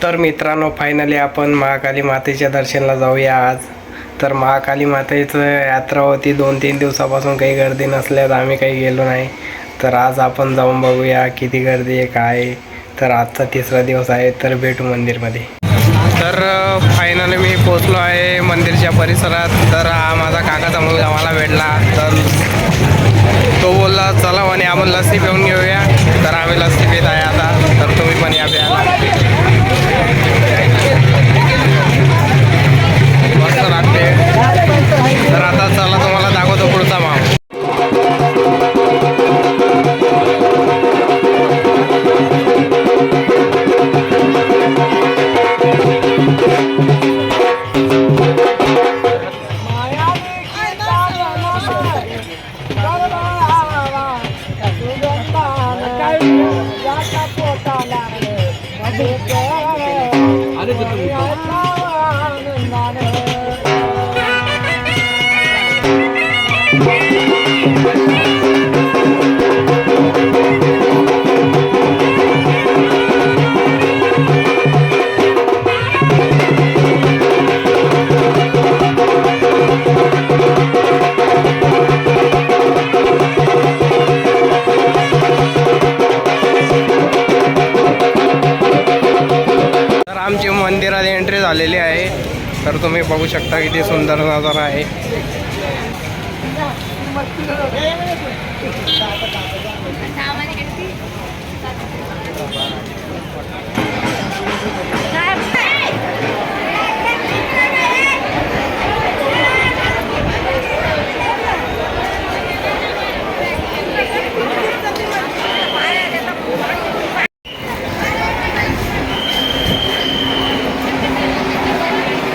तर मित्रांनो, फायनली आपण महाकाली मातेच्या दर्शनाला जाऊया आज. तर महाकाली मातेचं यात्रा होती 2-3 दिवसापासून, काही गर्दी नसल्यास आम्ही काही गेलो नाही. तर आज आपण जाऊन बघूया किती गर्दी आहे काय आहे. तर आजचा 3रा दिवस आहे, तर भेटू मंदिरमध्ये. तर फायनली मी पोचलो आहे मंदिरच्या परिसरात. तर हा माझा काकाचा मुलगा मला भेटला. तर तो बोलला चला म्हणे आपण लस्सी पिऊन घेऊया. तर आम्ही लस्सी पित आहे आता. तर तुम्ही पण या प्यायला, मस्त लागते. तर आता चला तुम्हाला दाखवतो पुढचा माप. आमची मंदिरात एंट्री झालेली आहे. तर तुम्ही बघू शकता किती सुंदर नजारा आहे.